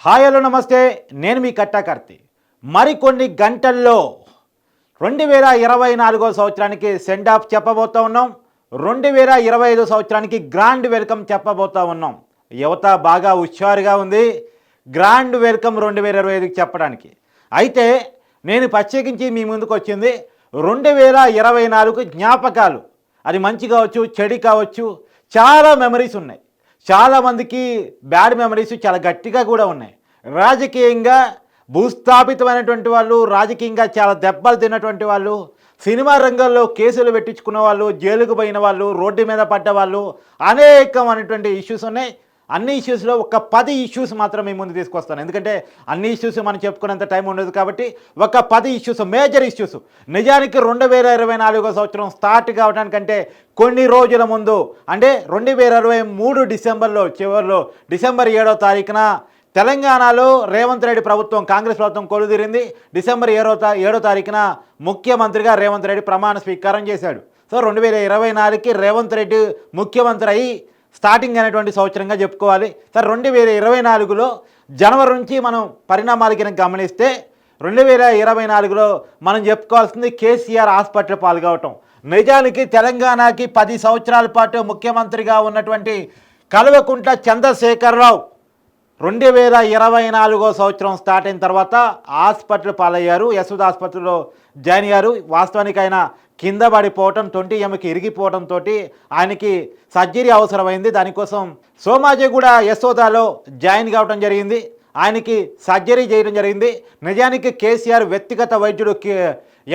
Hi hello నమస్తే, నేను మీ కట్టా కార్తీ. మరికొన్ని గంటల్లో 2024 సంవత్సరానికి సెండ్ ఆఫ్ చెప్పబోతూ ఉన్నాం. 2025 సంవత్సరానికి గ్రాండ్ వెల్కమ్ చెప్పబోతూ ఉన్నాం. యువత బాగా హుషారుగా ఉంది గ్రాండ్ వెల్కమ్ 2025కి చెప్పడానికి. అయితే నేను ప్రత్యేకించి మీ ముందుకు వచ్చింది 2024 జ్ఞాపకాలు. అది మంచి కావచ్చు, చెడు కావచ్చు, చాలా మెమరీస్ ఉన్నాయి. చాలామందికి బ్యాడ్ మెమరీస్ చాలా గట్టిగా కూడా ఉన్నాయి. రాజకీయంగా భూస్థాపితమైనటువంటి వాళ్ళు, రాజకీయంగా చాలా దెబ్బలు తిన్నటువంటి వాళ్ళు, సినిమా రంగంలో కేసులు పెట్టించుకున్న వాళ్ళు, జైలుకు పోయిన వాళ్ళు, రోడ్డు మీద పడ్డ వాళ్ళు, అనేకమైనటువంటి ఇష్యూస్ ఉన్నాయి. అన్ని ఇష్యూస్లో ఒక 10 ఇష్యూస్ మాత్రం మీ ముందు తీసుకొస్తాను. ఎందుకంటే అన్ని ఇష్యూస్ మనం చెప్పుకునేంత టైం ఉండదు కాబట్టి ఒక 10 ఇష్యూస్, మేజర్ ఇష్యూస్. నిజానికి 2024 సంవత్సరం స్టార్ట్ కావడానికంటే కొన్ని రోజుల ముందు, అంటే 2023 డిసెంబర్లో చివరిలో, డిసెంబర్ 7వ తారీఖున తెలంగాణలో రేవంత్ రెడ్డి ప్రభుత్వం, కాంగ్రెస్ ప్రభుత్వం కొలుదిరింది. డిసెంబర్ 7వ తారీఖున ముఖ్యమంత్రిగా రేవంత్ రెడ్డి ప్రమాణ స్వీకారం చేశాడు. సో 2024కి రేవంత్ రెడ్డి ముఖ్యమంత్రి అయ్యి స్టార్టింగ్ అనేటువంటి సంవత్సరంగా చెప్పుకోవాలి. సార్ 2024లో జనవరి నుంచి మనం పరిణామాలకి గమనిస్తే 2024లో మనం చెప్పుకోవాల్సింది కేసీఆర్ హాస్పిటల్ పాల్గొవటం. నిజానికి తెలంగాణకి 10 సంవత్సరాల పాటు ముఖ్యమంత్రిగా ఉన్నటువంటి కల్వకుంట్ల చంద్రశేఖరరావు 2024 సంవత్సరం స్టార్ట్ అయిన తర్వాత హాస్పిటల్ పాలయ్యారు. యశోద ఆసుపత్రిలో జాయిన్ అయ్యారు. వాస్తవానికి ఆయన కింద పడిపోవటం, 20 ఇరిగిపోవడంతో ఆయనకి సర్జరీ అవసరమైంది. దానికోసం సోమాజిగూడ యశోదాలో జాయిన్ కావడం జరిగింది. ఆయనకి సర్జరీ చేయడం జరిగింది. నిజానికి కేసీఆర్ వ్యక్తిగత వైద్యుడు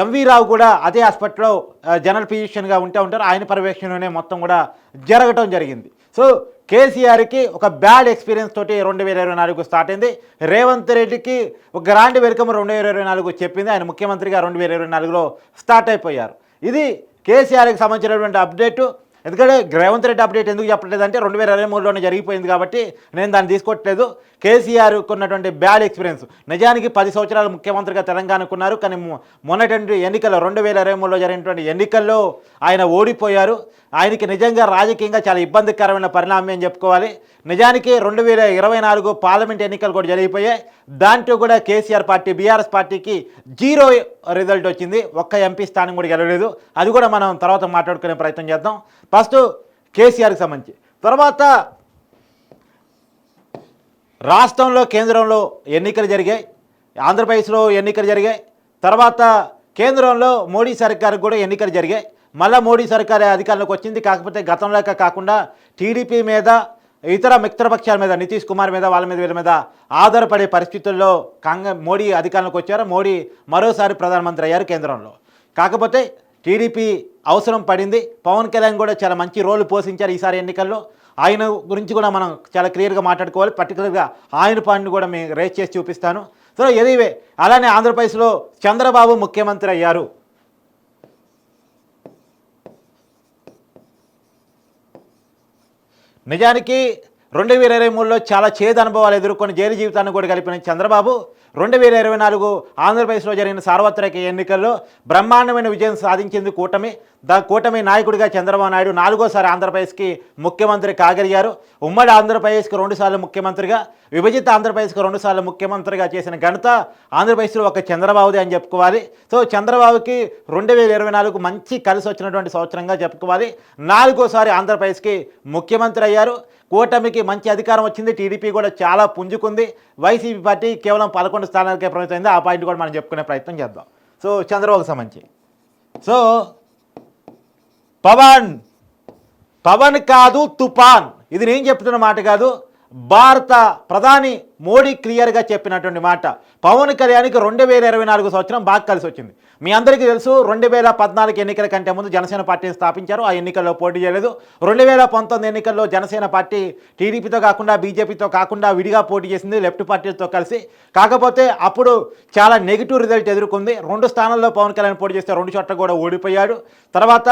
ఎంవి రావు కూడా అదే హాస్పిటల్లో జనరల్ ఫిజిషియన్గా ఉంటారు. ఆయన పర్యవేక్షణలోనే మొత్తం కూడా జరగటం జరిగింది. సో కేసీఆర్కి ఒక బ్యాడ్ ఎక్స్పీరియన్స్ తోటి 2024 స్టార్ట్ అయింది. రేవంత్ రెడ్డికి ఒక గ్రాండ్ వెల్కమ్ 2024 చెప్పింది. ఆయన ముఖ్యమంత్రిగా 2024లో స్టార్ట్ అయిపోయారు. ఇది కేసీఆర్కి సంబంధించినటువంటి అప్డేటు. ఎందుకంటే రేవంత్ రెడ్డి అప్డేట్ ఎందుకు చెప్పట్లేదు అంటే 2023లోనే జరిగిపోయింది కాబట్టి నేను దాన్ని తీసుకోవట్లేదు. కేసీఆర్కు ఉన్నటువంటి బ్యాడ్ ఎక్స్పీరియన్స్. నిజానికి 10 సంవత్సరాలు ముఖ్యమంత్రిగా తెలంగాణకు ఉన్నారు. కానీ మొన్నటి ఎన్నికల్లో 2023లో జరిగినటువంటి ఎన్నికల్లో ఆయన ఓడిపోయారు. ఆయనకి నిజంగా రాజకీయంగా చాలా ఇబ్బందికరమైన పరిణామం అని చెప్పుకోవాలి. నిజానికి 2024 పార్లమెంట్ ఎన్నికలు కూడా జరిగిపోయాయి. దాంట్లో కూడా కేసీఆర్ పార్టీ, బీఆర్ఎస్ పార్టీకి 0 రిజల్ట్ వచ్చింది. ఒక్క ఎంపీ స్థానం కూడా గెలవలేదు. అది కూడా మనం తర్వాత మాట్లాడుకునే ప్రయత్నం చేద్దాం. ఫస్ట్ కేసీఆర్కి సంబంధించి, తర్వాత రాష్ట్రంలో, కేంద్రంలో ఎన్నికలు జరిగాయి. ఆంధ్రప్రదేశ్లో ఎన్నికలు జరిగాయి. తర్వాత కేంద్రంలో మోడీ సర్కార్కి కూడా ఎన్నికలు జరిగాయి. మళ్ళీ మోడీ సర్కార్ అధికారంలోకి వచ్చింది. కాకపోతే గతంలో కాకుండా టీడీపీ మీద, ఇతర మిత్రపక్షాల మీద, నితీష్ కుమార్ మీద, వాళ్ళ మీద, వీళ్ళ మీద ఆధారపడే పరిస్థితుల్లో మోడీ అధికారంలోకి వచ్చారు. మోడీ మరోసారి ప్రధానమంత్రి అయ్యారు కేంద్రంలో. కాకపోతే టీడీపీ అవసరం పడింది. పవన్ కళ్యాణ్ కూడా చాలా మంచి రోల్ పోషించారు ఈసారి ఎన్నికల్లో. ఆయన గురించి కూడా మనం చాలా క్లియర్గా మాట్లాడుకోవాలి. పర్టికులర్గా ఆయన పాయింట్ని కూడా మేము రేస్ చేసి చూపిస్తాను. సో ఎనీవే, అలానే ఆంధ్రప్రదేశ్లో చంద్రబాబు ముఖ్యమంత్రి అయ్యారు. నిజానికి 2023లో చాలా చేదు అనుభవాలు ఎదుర్కొని జైలు జీవితాన్ని కూడా కలిపిన చంద్రబాబు 2024 ఆంధ్రప్రదేశ్లో జరిగిన సార్వత్రిక ఎన్నికల్లో బ్రహ్మాండమైన విజయం సాధించింది కూటమి. కూటమి నాయకుడిగా చంద్రబాబు నాయుడు 4వసారి ఆంధ్రప్రదేశ్కి ముఖ్యమంత్రి కాగలిగారు. ఉమ్మడి ఆంధ్రప్రదేశ్కి 2 సార్లు ముఖ్యమంత్రిగా, విభజిత ఆంధ్రప్రదేశ్కి 2 సార్లు ముఖ్యమంత్రిగా చేసిన ఘనత ఆంధ్రప్రదేశ్లో ఒక చంద్రబాబుది అని చెప్పుకోవాలి. సో చంద్రబాబుకి 2024 మంచి కలిసి వచ్చినటువంటి సంవత్సరంగా చెప్పుకోవాలి. 4వసారి ఆంధ్రప్రదేశ్కి ముఖ్యమంత్రి అయ్యారు. కూటమికి మంచి అధికారం వచ్చింది. టీడీపీ కూడా చాలా పుంజుకుంది. వైసీపీ పార్టీ కేవలం 11 స్థానాలకే పరిమితమైంది. ఆ పాయింట్ కూడా మనం చెప్పుకునే ప్రయత్నం చేద్దాం. సో చంద్రబాబుకి సంబంధించి, సో పవన్ కాదు తుఫాన్, ఇది నేను చెప్తున్న మాట కాదు, భారత ప్రధాని మోడీ క్లియర్గా చెప్పినటువంటి మాట. పవన్ కళ్యాణ్కి 2024 సంవత్సరం బాగా కలిసి వచ్చింది. మీ అందరికీ తెలుసు, 2014 ఎన్నికల కంటే ముందు జనసేన పార్టీని స్థాపించారు. ఆ ఎన్నికల్లో పోటీ చేయలేదు. 2019 ఎన్నికల్లో జనసేన పార్టీ టీడీపీతో కాకుండా, బీజేపీతో కాకుండా విడిగా పోటీ చేసింది, లెఫ్ట్ పార్టీలతో కలిసి. కాకపోతే అప్పుడు చాలా నెగిటివ్ రిజల్ట్ ఎదుర్కొంది. 2 స్థానాల్లో పవన్ కళ్యాణ్ పోటీ చేస్తే 2 చోట్ల కూడా ఓడిపోయాడు. తర్వాత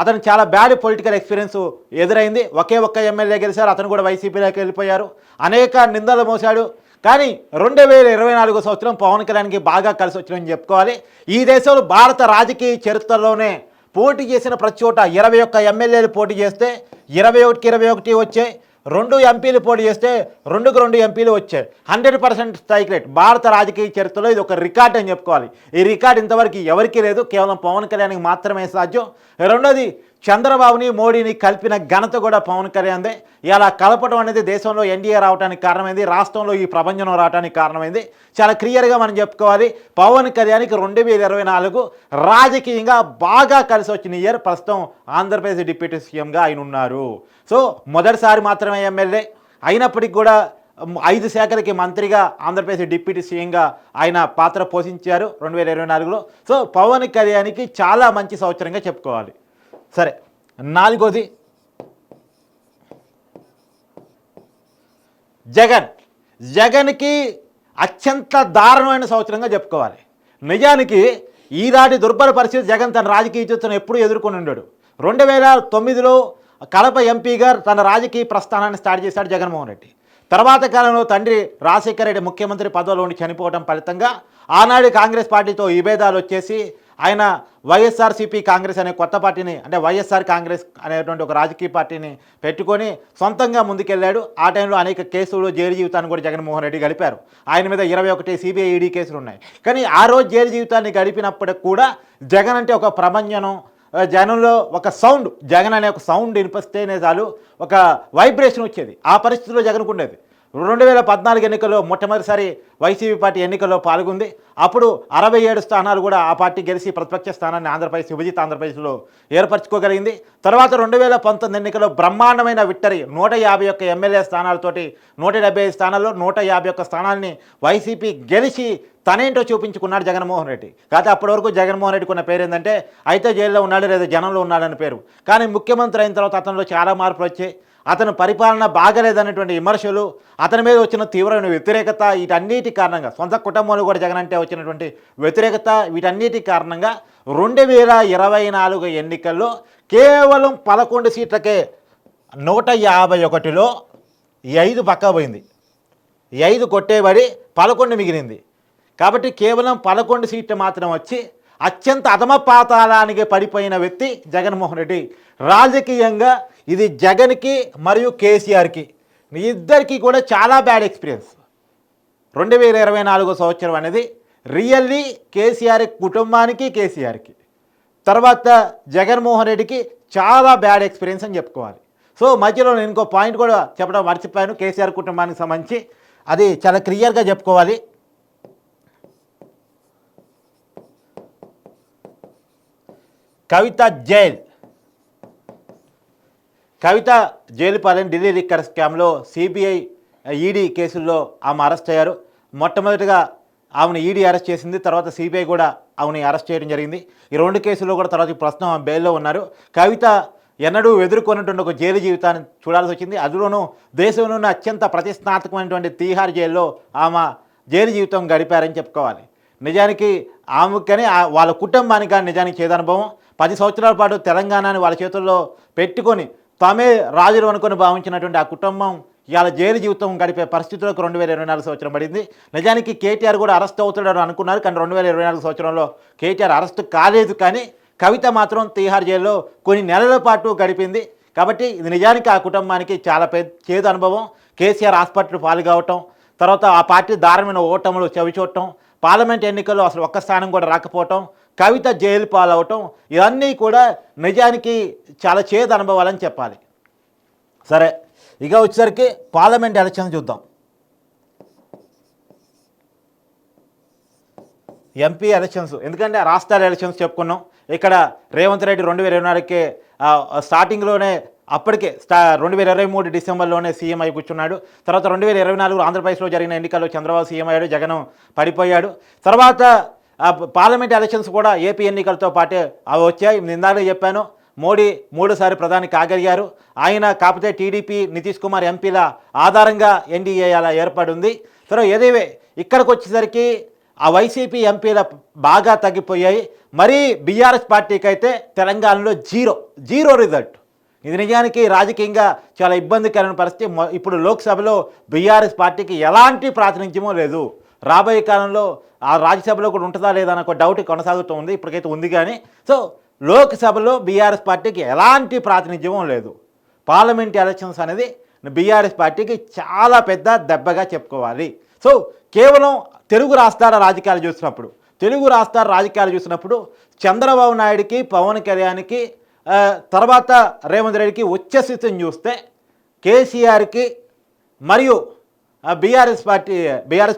అతను చాలా బ్యాడ్ పొలిటికల్ ఎక్స్పీరియన్స్ ఎదురైంది. ఒక్క ఎమ్మెల్యే గెలిచారు, అతను కూడా వైసీపీలోకి వెళ్ళిపోయారు. అనేక నిందలు మోసాడు. కానీ 2024 సంవత్సరం పవన్ కళ్యాణ్కి బాగా కలిసి వచ్చిందని చెప్పుకోవాలి. ఈ దేశంలో భారత రాజకీయ చరిత్రలోనే పోటీ చేసిన ప్రతి చోట 21 ఎమ్మెల్యేలు పోటీ చేస్తే 21కి 21 వచ్చాయి. 2 ఎంపీలు పోటీ చేస్తే 2కు 2 ఎంపీలు వచ్చాయి. 100% స్ట్రైక్ రేట్. భారత రాజకీయ చరిత్రలో ఇది ఒక రికార్డ్ అని చెప్పుకోవాలి. ఈ రికార్డ్ ఇంతవరకు ఎవరికీ లేదు, కేవలం పవన్ కళ్యాణ్కి మాత్రమే సాధ్యం. రెండోది, చంద్రబాబుని మోడీని కలిపిన ఘనత కూడా పవన్ కళ్యాణ్దే. ఇలా కలపడం అనేది దేశంలో ఎన్డీఏ రావడానికి కారణమైంది, రాష్ట్రంలో ఈ ప్రపంచం రావడానికి కారణమైంది. చాలా క్లియర్గా మనం చెప్పుకోవాలి, పవన్ కళ్యాణ్కి 2024 రాజకీయంగా బాగా కలిసి వచ్చిన ఇయర్. ప్రస్తుతం ఆంధ్రప్రదేశ్ డిప్యూటీ సీఎంగా ఆయన ఉన్నారు. సో మొదటిసారి మాత్రమే ఎమ్మెల్యే అయినప్పటికీ కూడా 5 శాఖలకి మంత్రిగా ఆంధ్రప్రదేశ్ డిప్యూటీ సీఎంగా ఆయన పాత్ర పోషించారు 2024లో. సో పవన్ కళ్యాణ్కి చాలా మంచి సంవత్సరంగా చెప్పుకోవాలి. సరే, 4వది జగన్కి అత్యంత దారుణమైన సంవత్సరంగా చెప్పుకోవాలి. నిజానికి ఈనాటి దుర్భర పరిస్థితి జగన్ తన రాజకీయ జీవితం ఎప్పుడూ ఎదుర్కొని ఉన్నాడు. 2009లో కడప ఎంపీగా తన రాజకీయ ప్రస్థానాన్ని స్టార్ట్ చేశాడు జగన్మోహన్ రెడ్డి. తర్వాత కాలంలో తండ్రి రాజశేఖర రెడ్డి ముఖ్యమంత్రి పదవిలో ఉండి చనిపోవడం ఫలితంగా ఆనాడు కాంగ్రెస్ పార్టీతో విభేదాలు వచ్చేసి ఆయన వైఎస్ఆర్సీపీ కాంగ్రెస్ అనే కొత్త పార్టీని, అంటే వైఎస్ఆర్ కాంగ్రెస్ అనేటువంటి ఒక రాజకీయ పార్టీని పెట్టుకొని సొంతంగా ముందుకెళ్లాడు. ఆ టైంలో అనేక కేసులు, జైలు జీవితాన్ని కూడా జగన్మోహన్ రెడ్డి గడిపారు. ఆయన మీద 21 సిబిఐ ఈడీ కేసులు ఉన్నాయి. కానీ ఆ రోజు జైలు జీవితాన్ని గడిపినప్పటికి కూడా జగన్ అంటే ఒక ప్రభంజనం, జనంలో ఒక సౌండ్, జగన్ అనే ఒక సౌండ్ వినిపిస్తేనే చాలు ఒక వైబ్రేషన్ వచ్చేది. ఆ పరిస్థితిలో జగన్కు ఉండేది. 2014 ఎన్నికల్లో మొట్టమొదటిసారి వైసీపీ పార్టీ ఎన్నికల్లో పాల్గొంది. అప్పుడు 67 స్థానాలు కూడా ఆ పార్టీ గెలిచి ప్రతిపక్ష స్థానాన్ని ఆంధ్రప్రదేశ్, విభజిత ఆంధ్రప్రదేశ్లో ఏర్పరచుకోగలిగింది. తర్వాత 2019 ఎన్నికల్లో బ్రహ్మాండమైన విక్టరీ, 151 ఎమ్మెల్యే స్థానాలతోటి 175 స్థానాల్లో 151 స్థానాలని వైసీపీ గెలిచి తనేంటో చూపించుకున్నాడు జగన్మోహన్ రెడ్డి. కాకపోతే అప్పటి వరకు జగన్మోహన్ రెడ్డికి ఉన్న పేరు ఏంటంటే అయితే జైల్లో ఉన్నాడు లేదా జనంలో ఉన్నాడని పేరు. కానీ ముఖ్యమంత్రి అయిన తర్వాత అతనిలో చాలా మార్పులు వచ్చాయి. అతని పరిపాలన బాగలేదనేటువంటి విమర్శలు, అతని మీద వచ్చిన తీవ్రమైన వ్యతిరేకత, వీటన్నిటి కారణంగా సొంత కుటుంబంలో కూడా జగన్ అంటే వచ్చినటువంటి వ్యతిరేకత, వీటన్నిటి కారణంగా 2024 ఎన్నికల్లో కేవలం 11 సీట్లకే 151లో 5 పక్కా పోయింది. 5 కొట్టేబడి 11 మిగిలింది. కాబట్టి కేవలం 11 సీట్లు మాత్రం వచ్చి అత్యంత అధమ పాతాళానికి పడిపోయిన వ్యక్తి జగన్మోహన్ రెడ్డి. రాజకీయంగా ఇది జగన్కి మరియు కేసీఆర్కి ఇద్దరికీ కూడా చాలా బ్యాడ్ ఎక్స్పీరియన్స్. 2024 సంవత్సరం అనేది రియల్లీ కేసీఆర్ కుటుంబానికి, కేసీఆర్కి తర్వాత జగన్మోహన్ రెడ్డికి చాలా బ్యాడ్ ఎక్స్పీరియన్స్ అని చెప్పుకోవాలి. సో మధ్యలో నేను ఇంకో పాయింట్ కూడా చెప్పడం మర్చిపోయాను కేసీఆర్ కుటుంబానికి సంబంధించి, అది చాలా క్లియర్గా చెప్పుకోవాలి. కవిత జైలు పాలైన ఢిల్లీ లిక్కర్ స్కామ్లో సిబిఐ ఈడీ కేసుల్లో ఆమె అరెస్ట్ అయ్యారు. మొట్టమొదటిగా ఆమెను ఈడీ అరెస్ట్ చేసింది, తర్వాత సిబిఐ కూడా ఆమెను అరెస్ట్ చేయడం జరిగింది. ఈ 2 కేసుల్లో కూడా తర్వాత ప్రస్తుతం ఆమె బెయిల్లో ఉన్నారు. కవిత ఎన్నడూ ఎదుర్కొన్నటువంటి ఒక జైలు జీవితాన్ని చూడాల్సి వచ్చింది. అందులోనూ దేశంలోనే అత్యంత ప్రతిష్టాత్మకమైనటువంటి తీహార్ జైల్లో ఆమె జైలు జీవితం గడిపారని చెప్పుకోవాలి. నిజానికి ఆమెకని వాళ్ళ కుటుంబానికి కానీ నిజానికి చేదనుభవం. 10 సంవత్సరాల పాటు తెలంగాణని వాళ్ళ చేతుల్లో పెట్టుకొని తామే రాజులు అనుకొని భావించినటువంటి ఆ కుటుంబం ఇవాళ జైలు జీవితం గడిపే పరిస్థితులకు 2024 సంవత్సరం పడింది. నిజానికి కేటీఆర్ కూడా అరెస్ట్ అవుతాడని అనుకున్నారు, కానీ 2024 సంవత్సరంలో కేటీఆర్ అరెస్ట్ కాలేదు. కానీ కవిత మాత్రం తీహార్ జైల్లో కొన్ని నెలల పాటు గడిపింది. కాబట్టి ఇది నిజానికి ఆ కుటుంబానికి చాలా చేదు అనుభవం. కేసీఆర్ హాస్పిటల్ పాలు కావటం, తర్వాత ఆ పార్టీ దారుణమైన ఓటములు చవిచూడటం, పార్లమెంట్ ఎన్నికల్లో అసలు ఒక్క స్థానం కూడా రాకపోవటం, కవిత జైలు పాలవటం, ఇవన్నీ కూడా నిజానికి చాలా చేదు అనుభవాలని చెప్పాలి. సరే, ఇక వచ్చేసరికి పార్లమెంట్ ఎలక్షన్ చూద్దాం. ఎంపీ ఎలక్షన్స్, ఎందుకంటే రాష్ట్రాల ఎలక్షన్స్ చెప్పుకున్నాం. ఇక్కడ రేవంత్ రెడ్డి 2024కి స్టార్టింగ్లోనే అప్పటికే 2023 డిసెంబర్లోనే సీఎం అయి కూర్చున్నాడు. తర్వాత 2024 ఆంధ్రప్రదేశ్లో జరిగిన ఎన్నికల్లో చంద్రబాబు సీఎం అయ్యాడు, జగన్ పడిపోయాడు. తర్వాత పార్లమెంట్ ఎలక్షన్స్ కూడా ఏపీ ఎన్నికలతో పాటే అవి వచ్చాయి. ఇందాక చెప్పాను, మోడీ 3సారి ప్రధాని కాగలిగారు. ఆయన కాకపోతే టీడీపీ, నితీష్ కుమార్ ఎంపీల ఆధారంగా ఎన్డీఏ అలా ఏర్పడింది. తర్వాత ఏదేవే ఇక్కడికి వచ్చేసరికి ఆ వైసీపీ ఎంపీల బాగా తగ్గిపోయాయి. మరీ బీఆర్ఎస్ పార్టీకి అయితే తెలంగాణలో జీరో రిజల్ట్. ఇది నిజానికి రాజకీయంగా చాలా ఇబ్బందికరమైన పరిస్థితి. ఇప్పుడు లోక్సభలో బీఆర్ఎస్ పార్టీకి ఎలాంటి ప్రాతినిధ్యమో లేదు. రాబోయే కాలంలో ఆ రాజ్యసభలో కూడా ఉంటుందా లేదా అన్న ఒక డౌట్ కొనసాగుతూ ఉంది. ఇప్పటికైతే ఉంది, కానీ సో లోక్సభలో బీఆర్ఎస్ పార్టీకి ఎలాంటి ప్రాతినిధ్యమో లేదు. పార్లమెంట్ ఎలక్షన్స్ అనేది బీఆర్ఎస్ పార్టీకి చాలా పెద్ద దెబ్బగా చెప్పుకోవాలి. సో కేవలం తెలుగు రాష్ట్రాల రాజకీయాలు చూసినప్పుడు చంద్రబాబు నాయుడికి, పవన్ కళ్యాణ్కి, తర్వాత రేవంత్ రెడ్డికి వచ్చే స్థితిని చూస్తే కేసీఆర్కి మరియు బీఆర్ఎస్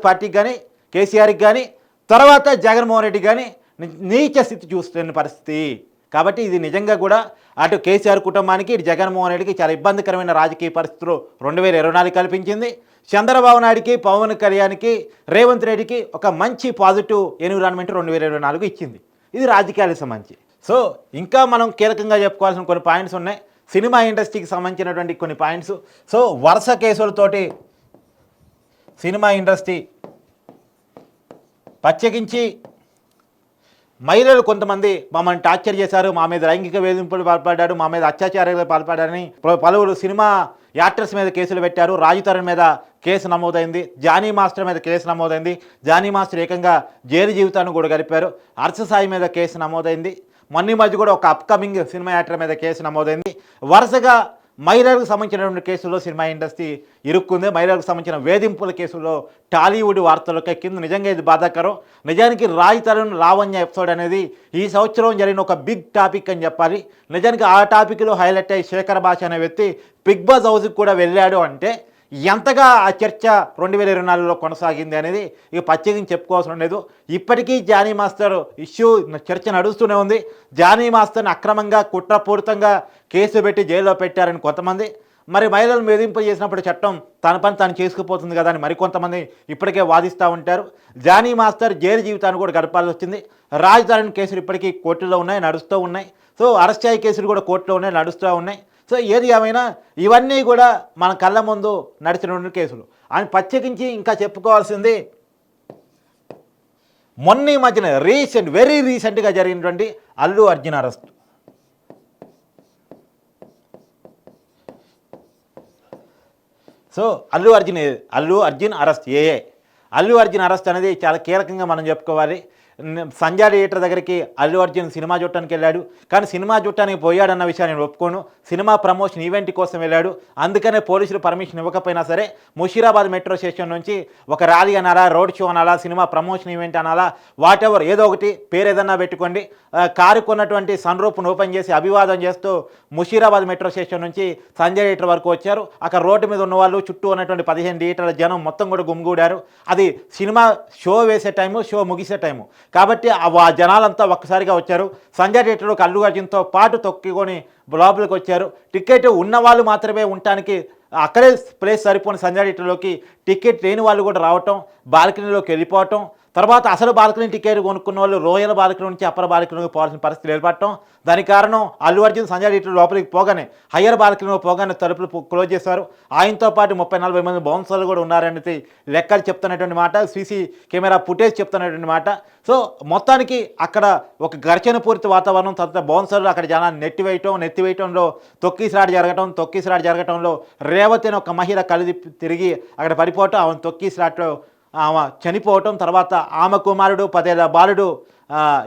పార్టీకి కానీ, కేసీఆర్కి కానీ, తర్వాత జగన్మోహన్ రెడ్డి కానీ నీచ స్థితి చూస్తున్న పరిస్థితి. కాబట్టి ఇది నిజంగా కూడా అటు కేసీఆర్ కుటుంబానికి, ఇటు జగన్మోహన్ రెడ్డికి చాలా ఇబ్బందికరమైన రాజకీయ పరిస్థితులు 2024 కల్పించింది. చంద్రబాబు నాయుడికి, పవన్ కళ్యాణ్కి, రేవంత్ రెడ్డికి ఒక మంచి పాజిటివ్ ఎన్విరాన్మెంట్ 2024 ఇచ్చింది. ఇది రాజకీయాలకు సంబంధించి. సో ఇంకా మనం కీలకంగా చెప్పుకోవాల్సిన కొన్ని పాయింట్స్ ఉన్నాయి. సినిమా ఇండస్ట్రీకి సంబంధించినటువంటి కొన్ని పాయింట్స్. సో వరుస కేసులతోటి సినిమా ఇండస్ట్రీ ప్రత్యేకించి మహిళలు కొంతమంది మమ్మల్ని టార్చర్ చేశారు, మా మీద లైంగిక వేధింపులు పాల్పడ్డారు, మా మీద అత్యాచారాలు పాల్పడ్డారని పలువురు సినిమా యాక్టర్స్ మీద కేసులు పెట్టారు. రాజు తరుణ్ మీద కేసు నమోదైంది, జానీ మాస్టర్ మీద కేసు నమోదైంది. జానీ మాస్టర్ ఏకంగా జైలు జీవితాన్ని కూడా గడిపారు. హర్ష సాయి మీద కేసు నమోదైంది. మొన్న మధ్య కూడా ఒక అప్కమింగ్ సినిమా యాక్టర్ మీద కేసు నమోదైంది. వరుసగా మహిళలకు సంబంధించినటువంటి కేసుల్లో సినిమా ఇండస్ట్రీ ఇరుక్కుంది. మహిళలకు సంబంధించిన వేధింపుల కేసుల్లో టాలీవుడ్ వార్తలకు ఎక్కింది. నిజంగా ఇది బాధాకరం. నిజానికి రాజ్ తరుణ్ లావణ్య ఎపిసోడ్ అనేది ఈ సంవత్సరం జరిగిన ఒక బిగ్ టాపిక్ అని చెప్పాలి. నిజానికి ఆ టాపిక్లో హైలైట్ అయ్యి శేఖర్ భాష అనే వ్యక్తి బిగ్ బాస్ హౌస్కి కూడా వెళ్ళాడు అంటే ఎంతగా ఆ చర్చ 2024లో కొనసాగింది అనేది ఇక ప్రత్యేకించి చెప్పుకోవాల్సిన లేదు. ఇప్పటికీ జానీ మాస్టర్ ఇష్యూ చర్చ నడుస్తూనే ఉంది. జానీ మాస్టర్ని అక్రమంగా కుట్రపూరితంగా కేసు పెట్టి జైల్లో పెట్టారని కొంతమంది, మరి మహిళలను వేధింపు చేసినప్పుడు చట్టం తన పని తాను చేసుకుపోతుంది కదా అని మరికొంతమంది ఇప్పటికే వాదిస్తూ ఉంటారు. జానీ మాస్టర్ జైలు జీవితాన్ని కూడా గడపాల్సి వచ్చింది. రాజ్ తరుణ్ కేసులు ఇప్పటికీ కోర్టులో ఉన్నాయి, నడుస్తూ ఉన్నాయి. సో అరెస్ట్ అయ్యే కేసులు కూడా కోర్టులో ఉన్నాయి, నడుస్తూ ఉన్నాయి. సో ఏది ఏమైనా ఇవన్నీ కూడా మన కళ్ళ ముందు నడిచినటువంటి కేసులు అని ప్రత్యేకించి ఇంకా చెప్పుకోవాల్సింది మొన్న ఈ మధ్యన వెరీ రీసెంట్గా జరిగినటువంటి Allu Arjun arrest. So Allu Arjun arrest Allu Arjun arrest అనేది చాలా కీలకంగా మనం చెప్పుకోవాలి. సంజయ్ థియేటర్ దగ్గరికి అల్లు అర్జున్ సినిమా చూడటానికి వెళ్ళాడు. కానీ సినిమా చూడటానికి పోయాడన్న విషయాన్ని నేను ఒప్పుకోను. సినిమా ప్రమోషన్ ఈవెంట్ కోసం వెళ్ళాడు. అందుకనే పోలీసులు పర్మిషన్ ఇవ్వకపోయినా సరే ముషీరాబాద్ మెట్రో స్టేషన్ నుంచి ఒక ర్యాలీ అనాలా, రోడ్ షో అనాలా, సినిమా ప్రమోషన్ ఈవెంట్ అనాలా, వాట్ ఎవర్ ఏదో ఒకటి పేరు ఏదన్నా పెట్టుకోండి, కారు కొన్నటువంటి సన్ రూఫ్ను ఓపెన్ చేసి అభివాదం చేస్తూ ముషీరాబాద్ మెట్రో స్టేషన్ నుంచి సంజయ్ థియేటర్ వరకు వచ్చారు. అక్కడ రోడ్డు మీద ఉన్న వాళ్ళు చుట్టూ ఉన్నటువంటి 15 థియేటర్ల జనం మొత్తం కూడా గుమిగూడారు. అది సినిమా షో వేసే టైము, షో ముగిసే టైము కాబట్టి ఆ జనాలంతా ఒక్కసారిగా వచ్చారు. సంజయ్ థియేటర్లోకి అల్లు అర్జున్తో పాటు తొక్కికొని లోపలికి వచ్చారు. టికెట్ ఉన్న వాళ్ళు మాత్రమే ఉండటానికి అక్కడే ప్లేస్ సరిపోని సంజయ్ థియేటర్లోకి టికెట్ లేని వాళ్ళు కూడా రావటం, బాల్కనీలోకి వెళ్ళిపోవటం, తర్వాత అసలు బాల్కనీ టికెట్ కొనుక్కున్న వాళ్ళు రోయల్ బాల్కనీ నుంచి అప్పర్ బాల్కనీలోకి పోవాల్సిన పరిస్థితులు ఏర్పడటం. దానికి కారణం అల్లు అర్జున్ సంజయ్ థియేటర్ లోపలికి పోగానే హయ్యర్ బాల్కనీలో పోగానే తలుపులు క్లోజ్ చేశారు. ఆయనతో పాటు 30-40 మంది బౌన్సర్లు కూడా ఉన్నారనేది లెక్కలు చెప్తున్నటువంటి మాట, సీసీ కెమెరా ఫుటేజ్ చెప్తున్నటువంటి మాట. సో మొత్తానికి అక్కడ ఒక ఘర్షణ పూరిత వాతావరణం, తర్వాత బౌన్సర్లు అక్కడ జనాన్ని నెత్తివేయటంలో తొక్కిసలాట జరగటంలో రేవతి అని ఒక మహిళ కళ్ళు తిరిగి అక్కడ పడిపోవటం, ఆమె తొక్కిసలాటలో ఆమె చనిపోవటం, తర్వాత ఆమె కుమారుడు 10 ఏళ్ల బాలుడు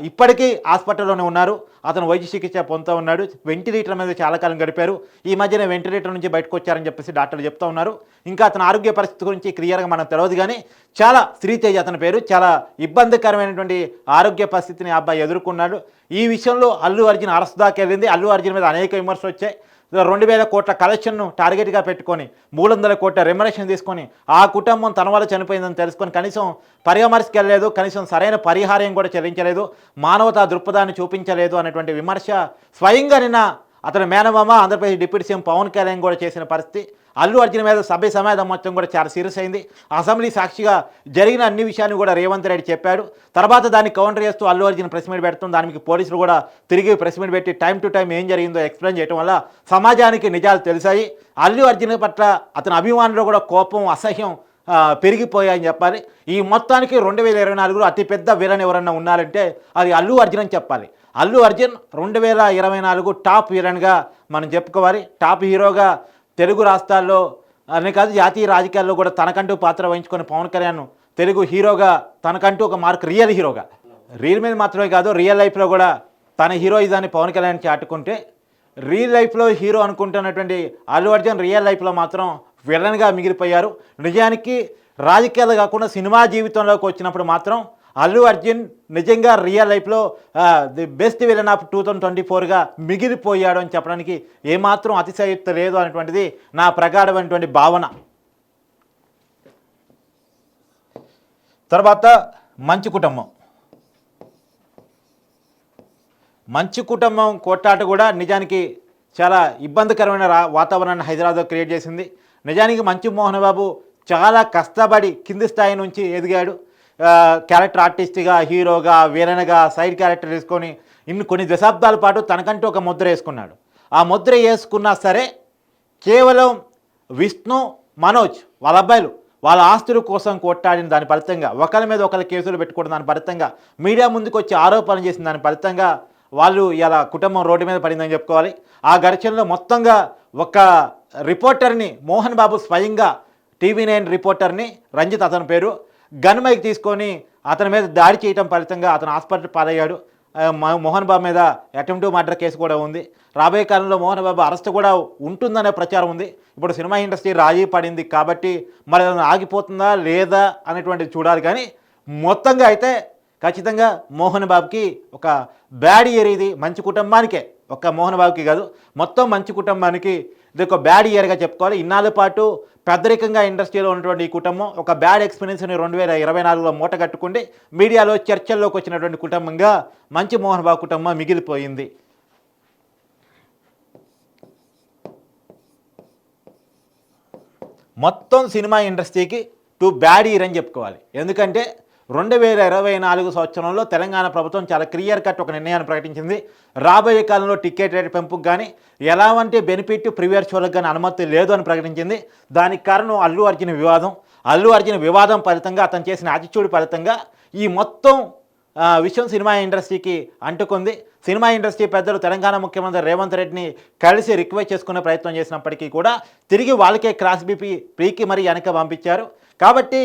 ఇప్పటికీ హాస్పిటల్లోనే ఉన్నారు. అతను వైద్య చికిత్స పొందుతూ ఉన్నాడు. వెంటిలేటర్ మీద చాలా కాలం గడిపారు. ఈ మధ్యనే వెంటిలేటర్ నుంచి బయటకు వచ్చారని చెప్పేసి డాక్టర్లు చెప్తూ ఉన్నారు. ఇంకా అతని ఆరోగ్య పరిస్థితి గురించి క్లియర్గా మనకు తెలియదు, కానీ చాలా శ్రీతేజ్ అతని పేరు, చాలా ఇబ్బందికరమైనటువంటి ఆరోగ్య పరిస్థితిని ఆ అబ్బాయి ఎదుర్కొన్నాడు. ఈ విషయంలో అల్లు అర్జున్ అరెస్ట్ దాకా వెళ్ళింది. అల్లు అర్జున్ మీద అనేక విమర్శలు వచ్చాయి. 2000 కోట్ల కలెక్షన్ను టార్గెట్గా పెట్టుకొని 300 కోట్ల రెమ్యునరేషన్ తీసుకొని ఆ కుటుంబం తన వల్ల చనిపోయిందని తెలుసుకొని కనీసం పరామర్శకి వెళ్ళలేదు, కనీసం సరైన పరిహారం కూడా చెల్లించలేదు, మానవతా దృక్పథాన్ని చూపించలేదు అనేటువంటి విమర్శ స్వయంగా నిన్న అతని మేనమామ ఆంధ్రప్రదేశ్ డిప్యూటీ సీఎం పవన్ కళ్యాణ్ కూడా చేసిన పరిస్థితి. అల్లు అర్జున్ మీద సభ్య సమాజం మొత్తం కూడా చాలా సీరియస్ అయింది. అసెంబ్లీ సాక్షిగా జరిగిన అన్ని విషయాన్ని కూడా రేవంత్ రెడ్డి చెప్పాడు. తర్వాత దాన్ని కౌంటర్ చేస్తూ అల్లు అర్జున్ ప్రెస్ మీట్ పెడుతుంది. దానికి పోలీసులు కూడా తిరిగి ప్రెస్ మీట్ పెట్టి టైం టు టైం ఏం జరిగిందో ఎక్స్ప్లెయిన్ చేయడం వల్ల సమాజానికి నిజాలు తెలిసాయి. అల్లు అర్జున్ పట్ల అతని అభిమానులు కూడా కోపం, అసహ్యం పెరిగిపోయాయని చెప్పాలి. ఈ మొత్తానికి 2024లో అతిపెద్ద విలన్ ఎవరన్నా ఉన్నారంటే అది అల్లు అర్జున్ అని చెప్పాలి. అల్లు అర్జున్ 2024 టాప్ విలన్గా మనం చెప్పుకోవాలి. టాప్ హీరోగా తెలుగు రాష్ట్రాల్లో అనే కాదు జాతీయ రాజకీయాల్లో కూడా తనకంటూ పాత్ర వహించుకొని పవన్ కళ్యాణ్ తెలుగు హీరోగా తనకంటూ ఒక మార్క్, రియల్ హీరోగా, రీల్ మీద మాత్రమే కాదు రియల్ లైఫ్లో కూడా తన హీరోయిజాన్ని పవన్ కళ్యాణ్ చాటుకుంటే రియల్ లైఫ్లో హీరో అనుకుంటున్నటువంటి అల్లు అర్జున్ రియల్ లైఫ్లో మాత్రం విలన్గా మిగిలిపోయారు. నిజానికి రాజకీయాలు కాకుండా సినిమా జీవితంలోకి వచ్చినప్పుడు మాత్రం అల్లు అర్జున్ నిజంగా రియల్ లైఫ్లో ది బెస్ట్ విలన్ ఆఫ్ 2024గా మిగిలిపోయాడు అని చెప్పడానికి ఏమాత్రం అతిశయోక్తి లేదు అనేటువంటిది నా ప్రగాఢమైనటువంటి భావన. తర్వాత మంచు కుటుంబం. మంచు కుటుంబం కొట్టాట కూడా నిజానికి చాలా ఇబ్బందికరమైన వాతావరణాన్ని హైదరాబాద్లో క్రియేట్ చేసింది. నిజానికి మంచు మోహన్ బాబు చాలా కష్టపడి కింది స్థాయి నుంచి ఎదిగాడు. క్యారెక్టర్ ఆర్టిస్ట్గా, హీరోగా, వీరనగా సైడ్ క్యారెక్టర్ వేసుకొని కొన్ని దశాబ్దాల పాటు తనకంటూ ఒక ముద్ర వేసుకున్నాడు. ఆ ముద్ర వేసుకున్నా సరే కేవలం విష్ణు, మనోజ్ వాళ్ళ అబ్బాయిలు వాళ్ళ ఆస్తుల కోసం కొట్టాడిన దాని ఫలితంగా, ఒకరి మీద ఒకరి కేసులు పెట్టుకోవడం దాని ఫలితంగా, మీడియా ముందుకు వచ్చి ఆరోపణలు చేసిన దాని ఫలితంగా వాళ్ళు ఇలా కుటుంబం రోడ్డు మీద పడిందని చెప్పుకోవాలి. ఆ ఘర్షణలో మొత్తంగా ఒక రిపోర్టర్ని మోహన్ బాబు స్వయంగా TV9 రిపోర్టర్ని, రంజిత్ అతని పేరు, గన్ మైక్ తీసుకొని అతని మీద దాడి చేయడం ఫలితంగా అతను హాస్పిటల్ పాలయ్యాడు. మోహన్ బాబు మీద అటెంప్ట్ మర్డర్ కేసు కూడా ఉంది. రాబోయే కాలంలో మోహన్ బాబు అరెస్ట్ కూడా ఉంటుందనే ప్రచారం ఉంది. ఇప్పుడు సినిమా ఇండస్ట్రీ రాజీ పడింది కాబట్టి మరి ఆగిపోతుందా లేదా అనేటువంటిది చూడాలి. కానీ మొత్తంగా అయితే ఖచ్చితంగా మోహన్ బాబుకి ఒక బ్యాడ్ ఇయర్ ఇది. మంచి కుటుంబానికే, ఒక్క మోహన్ బాబుకి కాదు, మొత్తం మంచి కుటుంబానికి ఇది ఒక బ్యాడ్ ఇయర్గా చెప్పుకోవాలి. ఇన్నాళ్ళ పాటు పెద్దరికంగా ఇండస్ట్రీలో ఉన్నటువంటి ఈ కుటుంబం ఒక బ్యాడ్ ఎక్స్పీరియన్స్ని 2024లో మూట కట్టుకుంటే మీడియాలో చర్చల్లోకి వచ్చినటువంటి కుటుంబంగా మంచి మోహన్ బాబు కుటుంబం మిగిలిపోయింది. మొత్తం సినిమా ఇండస్ట్రీకి బ్యాడ్ ఇయర్ అని చెప్పుకోవాలి. ఎందుకంటే 2024 సంవత్సరంలో తెలంగాణ ప్రభుత్వం చాలా క్లియర్ కట్ ఒక నిర్ణయాన్ని ప్రకటించింది. రాబోయే కాలంలో టికెట్ రేట్ పెంపుకు కానీ ఎలాంటి బెనిఫిట్ ప్రీమియర్ షోలకు కానీ అనుమతి లేదు అని ప్రకటించింది. దానికి కారణం అల్లు అర్జున్ వివాదం. అల్లు అర్జున్ వివాదం ఫలితంగా, అతను చేసిన యాటిట్యూడ్ ఫలితంగా ఈ మొత్తం విషయం సినిమా ఇండస్ట్రీకి అంటుకుంది. సినిమా ఇండస్ట్రీ పెద్దలు తెలంగాణ ముఖ్యమంత్రి రేవంత్ రెడ్డిని కలిసి రిక్వెస్ట్ చేసుకునే ప్రయత్నం చేసినప్పటికీ కూడా తిరిగి వాళ్ళకే క్రాస్ పీకి మరీ వెనక పంపించారు. కాబట్టి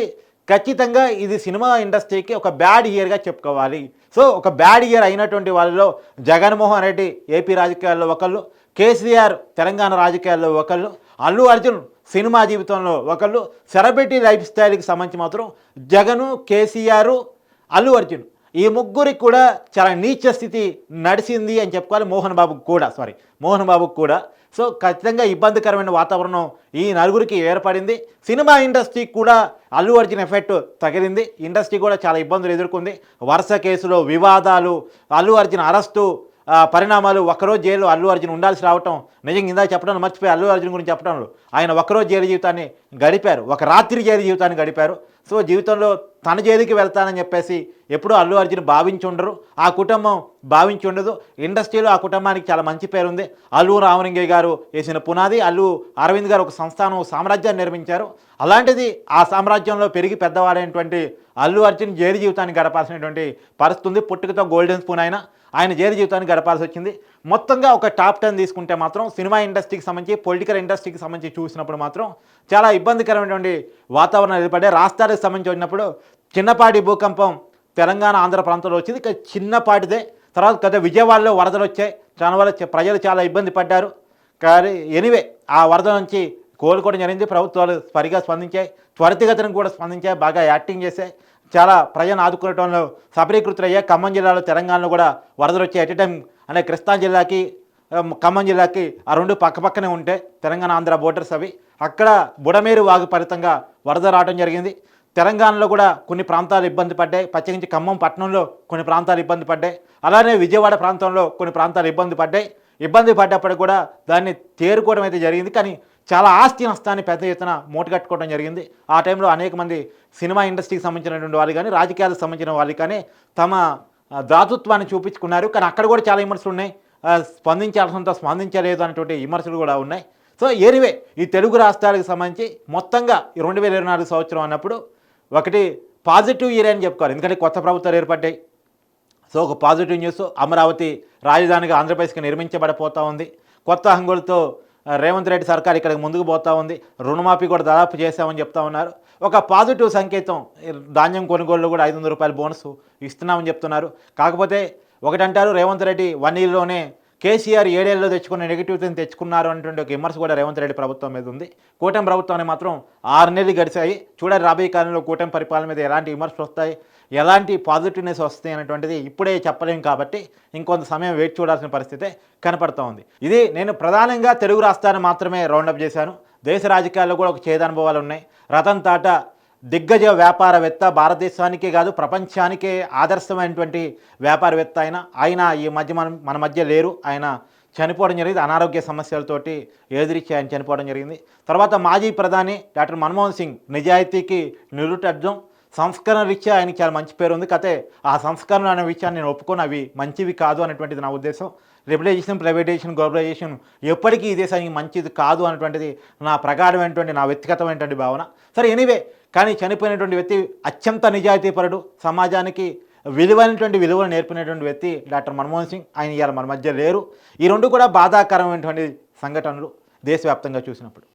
ఖచ్చితంగా ఇది సినిమా ఇండస్ట్రీకి ఒక బ్యాడ్ ఇయర్గా చెప్పుకోవాలి. సో ఒక బ్యాడ్ ఇయర్ అయినటువంటి వాళ్ళలో జగన్మోహన్ రెడ్డి ఏపీ రాజకీయాల్లో ఒకళ్ళు, కేసీఆర్ తెలంగాణ రాజకీయాల్లో ఒకళ్ళు, అల్లు అర్జున్ సినిమా జీవితంలో ఒకళ్ళు, సెలబ్రిటీ లైఫ్ స్టైల్కి సంబంధించి మాత్రం జగను, కేసీఆర్, అల్లు అర్జున్ ఈ ముగ్గురికి కూడా చాలా నీచ స్థితి నడిచింది అని చెప్పుకోవాలి. మోహన్ బాబుకు కూడా సో ఖచ్చితంగా ఇబ్బందికరమైన వాతావరణం ఈ నలుగురికి ఏర్పడింది. సినిమా ఇండస్ట్రీకి కూడా అల్లు అర్జున్ ఎఫెక్ట్ తగిలింది. ఇండస్ట్రీ కూడా చాలా ఇబ్బందులు ఎదుర్కొంది. వరుస కేసులు, వివాదాలు, అల్లు అర్జున్ అరెస్టు పరిణామాలు, ఒక్కరోజు జైలు అల్లు అర్జున్ ఉండాల్సి రావటం. నిజంగా ఇందాక చెప్పడం మర్చిపోయి అల్లు అర్జున్ గురించి చెప్పడంలో ఆయన ఒక్కరోజు జైలు జీవితాన్ని గడిపారు, ఒక రాత్రి జైలు జీవితాన్ని గడిపారు. సో జీవితంలో తన జైలుకి వెళ్తానని చెప్పేసి ఎప్పుడూ అల్లు అర్జున్ భావించి ఉండరు, ఆ కుటుంబం భావించి ఉండదు. ఇండస్ట్రీలో ఆ కుటుంబానికి చాలా మంచి పేరు ఉంది. అల్లు రామలింగయ్య గారు వేసిన పునాది, అల్లు అరవింద్ గారు ఒక సంస్థానం, సామ్రాజ్యాన్ని నిర్మించారు. అలాంటిది ఆ సామ్రాజ్యంలో పెరిగి పెద్దవాడైనటువంటి అల్లు అర్జున్ జైలు జీవితాన్ని గడపాల్సినటువంటి పరిస్థితి ఉంది. పుట్టుకతో గోల్డెన్ స్పూన్ ఆయన జైలు జీవితాన్ని గడపాల్సి వచ్చింది. మొత్తంగా ఒక టాప్ 10 తీసుకుంటే మాత్రం సినిమా ఇండస్ట్రీకి సంబంధించి, పొలిటికల్ ఇండస్ట్రీకి సంబంధించి చూసినప్పుడు మాత్రం చాలా ఇబ్బందికరమైనటువంటి వాతావరణం ఏర్పడే. రాష్ట్రాలకు సంబంధించి వచ్చినప్పుడు చిన్నపాటి భూకంపం తెలంగాణ, ఆంధ్ర ప్రాంతంలో వచ్చింది. చిన్నపాటిదే. తర్వాత విజయవాడలో వరదలు వచ్చాయి. దానివల్ల ప్రజలు చాలా ఇబ్బంది పడ్డారు. కానీ ఎనివే ఆ వరద నుంచి కోలుకోవడం జరిగింది. ప్రభుత్వాలు సరిగా స్పందించాయి, త్వరితగతిని కూడా స్పందించాయి, బాగా యాక్టింగ్ చేశాయి, చాలా ప్రజలను ఆదుకోవడంలో సఫలీకృతులయ్యాయి. ఖమ్మం జిల్లాలో, తెలంగాణలో కూడా వరదలు వచ్చాయి. ఎట్ ఎ టైం అంటే కృష్ణా జిల్లాకి, ఖమ్మం జిల్లాకి ఆ రెండు పక్కపక్కనే ఉంటే తెలంగాణ ఆంధ్ర బోర్డర్స్ అవి. అక్కడ బుడమేరు వాగు ఫలితంగా వరద రావడం జరిగింది. తెలంగాణలో కూడా కొన్ని ప్రాంతాలు ఇబ్బంది పడ్డాయి. ప్రత్యేకించి ఖమ్మం పట్టణంలో కొన్ని ప్రాంతాలు ఇబ్బంది పడ్డాయి. అలానే విజయవాడ ప్రాంతంలో కొన్ని ప్రాంతాలు ఇబ్బంది పడ్డాయి. ఇబ్బంది పడ్డప్పుడు కూడా దాన్ని తేరుకోవడం అయితే జరిగింది. కానీ చాలా ఆస్తి నష్టాన్ని పెద్ద ఎత్తున మూటగట్టుకోవడం జరిగింది. ఆ టైంలో అనేక మంది సినిమా ఇండస్ట్రీకి సంబంధించినటువంటి వాళ్ళు కానీ, రాజకీయాలకు సంబంధించిన వాళ్ళు కానీ తమ దాతృత్వాన్ని చూపించుకున్నారు. కానీ అక్కడ కూడా చాలా విమర్శలు ఉన్నాయి. స్పందించాల్సినంత స్పందించలేదు అనేటువంటి విమర్శలు కూడా ఉన్నాయి. సో ఎనివే ఈ తెలుగు రాష్ట్రాలకు సంబంధించి మొత్తంగా ఈ 2024 సంవత్సరం అన్నప్పుడు ఒకటి పాజిటివ్ ఇయర్ అని చెప్పుకోవాలి. ఎందుకంటే కొత్త ప్రభుత్వాలు ఏర్పడ్డాయి. సో ఒక పాజిటివ్ న్యూస్, అమరావతి రాజధానిగా ఆంధ్రప్రదేశ్కి నిర్మించబడిపోతూ ఉంది. కొత్త హంగులతో రేవంత్ రెడ్డి సర్కార్ ఇక్కడికి ముందుకు పోతూ ఉంది. రుణమాఫీ కూడా దాదాపు చేశామని చెప్తా ఉన్నారు. ఒక పాజిటివ్ సంకేతం. ధాన్యం కొనుగోలు కూడా 500 రూపాయల బోనస్ ఇస్తున్నామని చెప్తున్నారు. కాకపోతే ఒకటంటారు, రేవంత్ రెడ్డి 1 ఇయర్లోనే కేసీఆర్ 7 ఏళ్లలో తెచ్చుకున్న నెగిటివిటీని తెచ్చుకున్నారు అనేటువంటి ఒక విమర్శ కూడా రేవంత్ రెడ్డి ప్రభుత్వం మీద ఉంది. కూటమి ప్రభుత్వాన్ని మాత్రం 6 నెలలు గడిచాయి. చూడాలి రాబోయే కాలంలో కూటమి పరిపాలన మీద ఎలాంటి విమర్శలు వస్తాయి, ఎలాంటి పాజిటివ్నెస్ వస్తాయి అనేటువంటిది ఇప్పుడే చెప్పలేం కాబట్టి ఇంకొంత సమయం వెయిట్ చూడాల్సిన పరిస్థితే కనపడుతూ ఉంది. ఇది నేను ప్రధానంగా తెలుగు రాష్ట్రాన్ని మాత్రమే రౌండప్ చేశాను. దేశ రాజకీయాల్లో కూడా ఒక చేదనుభవాలు ఉన్నాయి. రతన్ టాటా దిగ్గజ వ్యాపారవేత్త, భారతదేశానికే కాదు ప్రపంచానికే ఆదర్శమైనటువంటి వ్యాపారవేత్త ఆయన ఈ మధ్య మన మధ్య లేరు. ఆయన చనిపోవడం జరిగింది. అనారోగ్య సమస్యలతోటి ఎదురిచ్చి ఆయన చనిపోవడం జరిగింది. తర్వాత మాజీ ప్రధాని డాక్టర్ మన్మోహన్ సింగ్ నిజాయితీకి నిరుటర్థం, సంస్కరణ రీత్యా ఆయనకి చాలా మంచి పేరు ఉంది. కతే ఆ సంస్కరణ అనే విషయాన్ని నేను ఒప్పుకొని అవి మంచివి కాదు అనేటువంటిది నా ఉద్దేశం. లిబరలైజేషన్, ప్రైవేటైజేషన్, గ్లోబలైజేషన్ ఎప్పటికీ ఈ దేశానికి మంచిది కాదు అనేటువంటిది నా ప్రగాఢమైనటువంటి, నా వ్యక్తిగతమైనటువంటి భావన. సరే ఎనీవే, కానీ చనిపోయినటువంటి వ్యక్తి అత్యంత నిజాయితీపరుడు, సమాజానికి విలువలు నేర్పినటువంటి వ్యక్తి డాక్టర్ మన్మోహన్ సింగ్. ఆయన ఇవాళ మన మధ్య లేరు. ఈ రెండు కూడా బాధాకరమైనటువంటి సంఘటనలు దేశవ్యాప్తంగా చూసినప్పుడు.